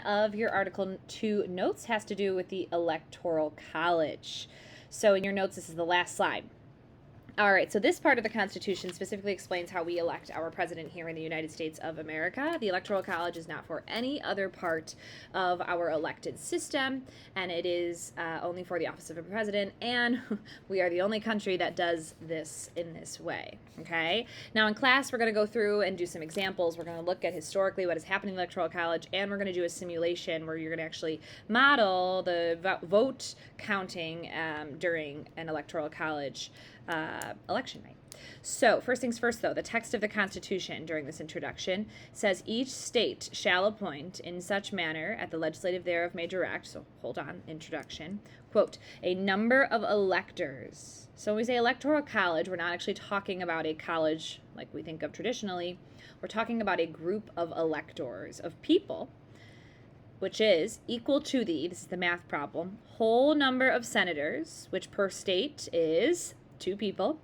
Of your Article 2 notes has to do with the Electoral College. So in your notes, this is the last slide. All right, so this part of the Constitution specifically explains how we elect our president here in the United States of America. The Electoral College is not for any other part of our elected system, and it is only for the office of a president, and we are the only country that does this in this way, okay? Now in class, we're going to go through and do some examples. We're going to look at historically what has happened in the Electoral College, and we're going to do a simulation where you're going to actually model the vote counting during an Electoral College election night. So first things first, though, the text of the Constitution during this introduction says each state shall appoint in such manner at the legislative thereof may direct, so hold on, introduction, quote, a number of electors. So when we say Electoral College, we're not actually talking about a college like we think of traditionally. We're talking about a group of electors, of people, which is equal to this is the math problem, whole number of senators, which per state is 2 people,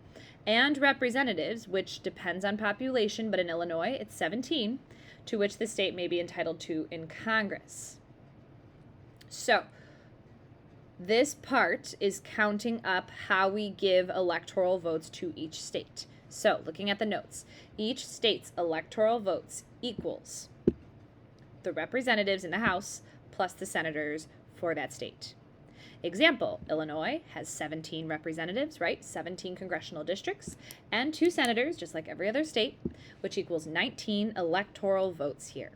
and representatives, which depends on population, but in Illinois it's 17, to which the state may be entitled to in Congress. So this part is counting up how we give electoral votes to each state. So looking at the notes, each state's electoral votes equals the representatives in the House plus the senators for that state. Example, Illinois has 17 representatives, right? 17 congressional districts, and 2 senators, just like every other state, which equals 19 electoral votes here.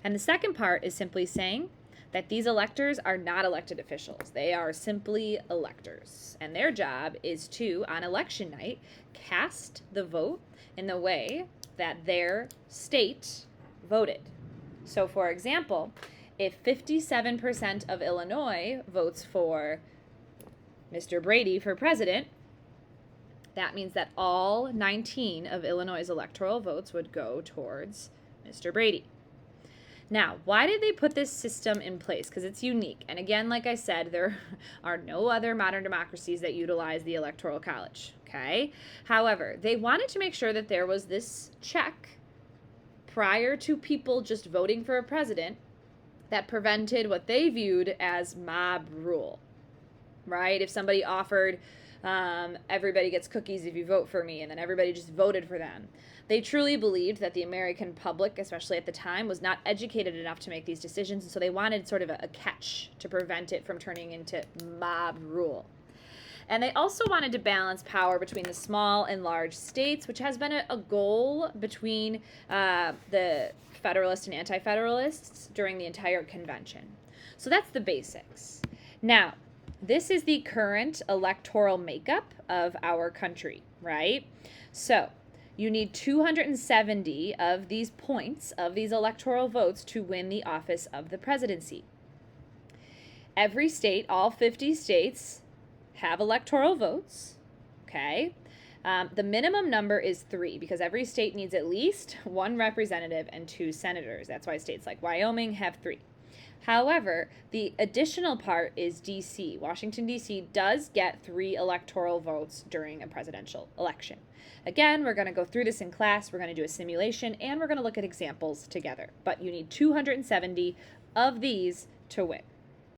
And the second part is simply saying that these electors are not elected officials. They are simply electors. And their job is to, on election night, cast the vote in the way that their state voted. So, for example, if 57% of Illinois votes for Mr. Brady for president, that means that all 19 of Illinois' electoral votes would go towards Mr. Brady. Now, why did they put this system in place? Because it's unique. And again, like I said, there are no other modern democracies that utilize the Electoral College, okay? However, they wanted to make sure that there was this check prior to people just voting for a president that prevented what they viewed as mob rule, right? If somebody offered, everybody gets cookies if you vote for me, and then everybody just voted for them. They truly believed that the American public, especially at the time, was not educated enough to make these decisions, and so they wanted sort of a catch to prevent it from turning into mob rule. And they also wanted to balance power between the small and large states, which has been a goal between the Federalists and Anti-Federalists during the entire convention. So that's the basics. Now, this is the current electoral makeup of our country, right? So you need 270 of these points, of these electoral votes, to win the office of the presidency. Every state, all 50 states, have electoral votes, okay? The minimum number is 3 because every state needs at least 1 representative and 2 senators. That's why states like Wyoming have 3. However, the additional part is D.C. Washington, D.C. does get 3 electoral votes during a presidential election. Again, we're going to go through this in class. We're going to do a simulation, and we're going to look at examples together. But you need 270 of these to win.